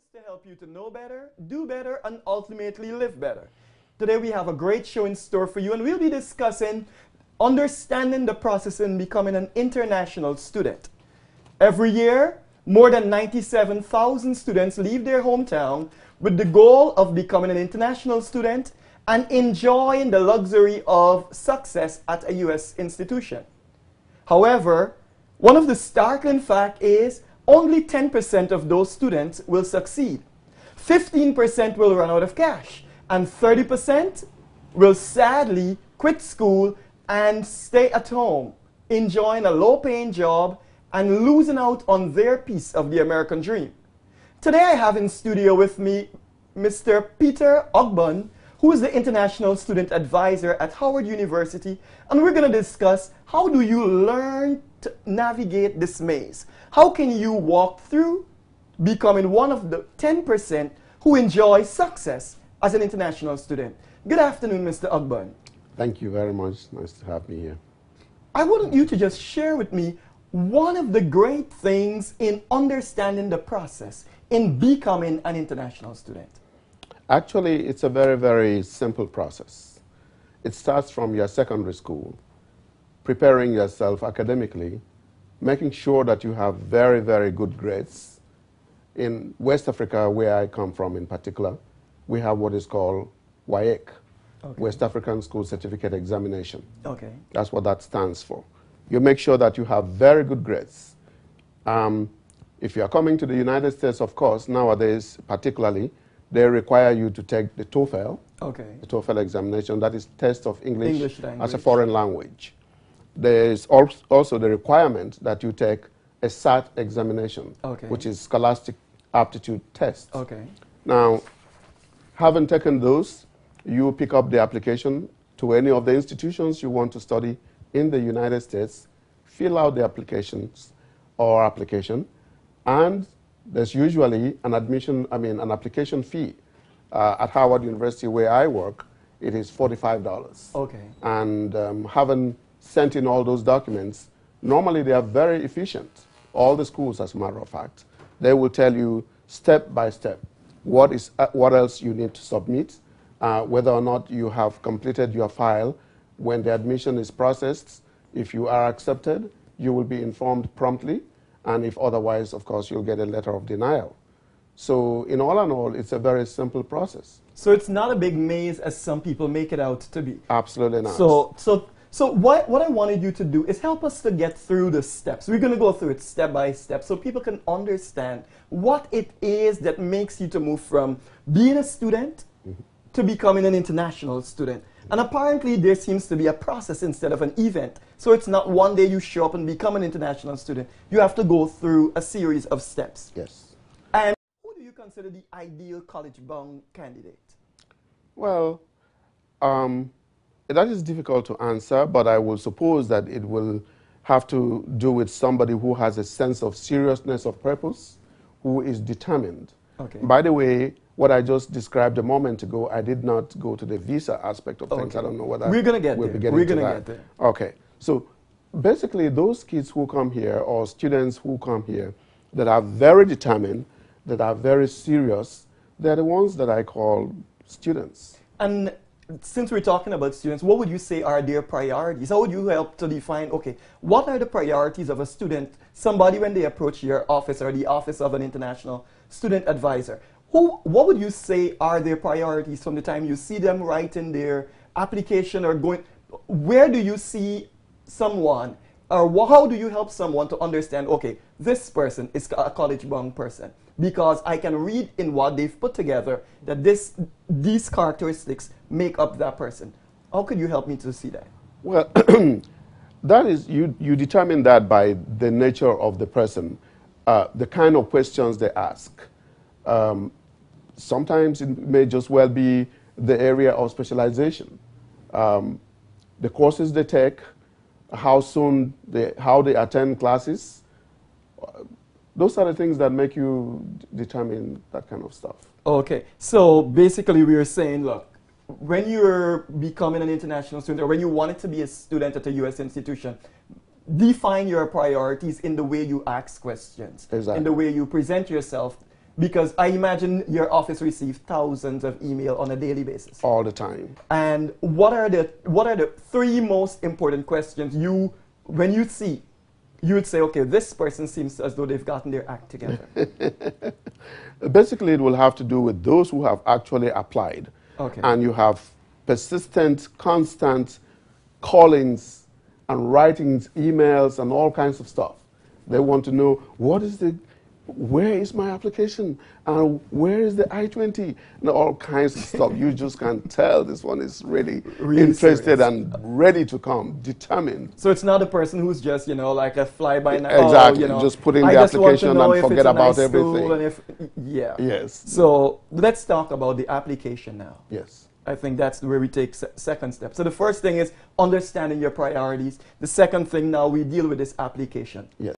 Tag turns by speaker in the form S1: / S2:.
S1: is to help you to know better, do better, and ultimately live better. Today we have a great show in store for you, and we'll be discussing understanding the process in becoming an international student. Every year, more than 97,000 students leave their hometown with the goal of becoming an international student and enjoying the luxury of success at a U.S. institution. However, one of the startling facts is only 10% of those students will succeed. 15% will run out of cash, and 30% will sadly quit school and stay at home, enjoying a low-paying job and losing out on their piece of the American dream. Today I have in studio with me Mr. Peter Ogbon, who is the International Student Advisor at Howard University, and we're going to discuss how do you learn to navigate this maze. How can you walk through becoming one of the 10% who enjoy success as an international student? Good afternoon, Mr. Ogbon.
S2: Thank you very much. Nice to have me here.
S1: I want you to just share with me one of the great things in understanding the process in becoming an international student.
S2: Actually, it's a very, very simple process. It starts from your secondary school, preparing yourself academically, making sure that you have very, very good grades. In West Africa, where I come from in particular, we have what is called WAEC, West African School Certificate Examination.
S1: Okay.
S2: That's what that stands for. You make sure that you have very good grades. If you are coming to the United States, of course, nowadays particularly, they require you to take the TOEFL, the TOEFL examination, that is test of English as a foreign language. There is also the requirement that you take a SAT examination, which is Scholastic Aptitude Test. Now, having taken those, you pick up the application to any of the institutions you want to study in the United States, fill out the applications or application, and there's usually an an application fee. At Howard University, where I work, it is $45. And having sent in all those documents, normally they are very efficient. All the schools, as a matter of fact, they will tell you step by step what else you need to submit, whether or not you have completed your file. When the admission is processed, if you are accepted, you will be informed promptly. And if otherwise, of course, you'll get a letter of denial. So in all, it's a very simple process.
S1: So it's not a big maze as some people make it out to be.
S2: Absolutely not.
S1: So what I wanted you to do is help us to get through the steps. We're going to go through it step by step so people can understand what it is that makes you to move from being a student to becoming an international student. And apparently there seems to be a process instead of an event. So it's not one day you show up and become an international student. You have to go through a series of steps.
S2: Yes.
S1: And who do you consider the ideal college-bound candidate?
S2: Well, that is difficult to answer, but I will suppose that it will have to do with somebody who has a sense of seriousness of purpose, who is determined. By the way, what I just described a moment ago, I did not go to the visa aspect of things. I don't know whether
S1: we're going to get
S2: we'll
S1: there.
S2: Be
S1: we're going to
S2: that.
S1: get there.
S2: Okay. So basically, those kids who come here or students who come here that are very determined, that are very serious, they're the ones that I call students.
S1: And since we're talking about students, what would you say are their priorities? How would you help to define, okay, what are the priorities of a student, somebody when they approach your office or the office of an international student advisor? What would you say are their priorities from the time you see them writing their application or going? Where do you see someone, or how do you help someone to understand, okay, this person is a college-bound person because I can read in what they've put together that these characteristics make up that person? How could you help me to see that?
S2: Well, that is, you determine that by the nature of the person, the kind of questions they ask. Sometimes it may just well be the area of specialization, the courses they take, how they attend classes. Those are the things that make you determine that kind of stuff.
S1: Okay, so basically we are saying, look, when you're becoming an international student or when you wanted to be a student at a U.S. institution, define your priorities in the way you ask questions, in the way you present yourself, Because I imagine your office receives thousands of email on a daily basis.
S2: All the time.
S1: And what are the three most important questions when you see, you would say, okay, this person seems as though they've gotten their act together?
S2: Basically, it will have to do with those who have actually applied.
S1: Okay.
S2: And you have persistent, constant callings and writings, emails, and all kinds of stuff. They want to know where is my application, and where is the I-20, and all kinds of stuff. You just can't tell this one is really interested
S1: serious.
S2: and ready to come, determined.
S1: So it's not a person who's just, you know, like a fly-by-night.
S2: Exactly,
S1: Oh, you know,
S2: just put in
S1: I
S2: the
S1: just want to
S2: application
S1: know
S2: and
S1: if
S2: forget
S1: it's a
S2: about
S1: nice school
S2: everything.
S1: and if, yeah.
S2: Yes.
S1: So let's talk about the application now.
S2: Yes.
S1: I think that's where we take second step. So the first thing is understanding your priorities. The second thing now we deal with this application.
S2: Yes.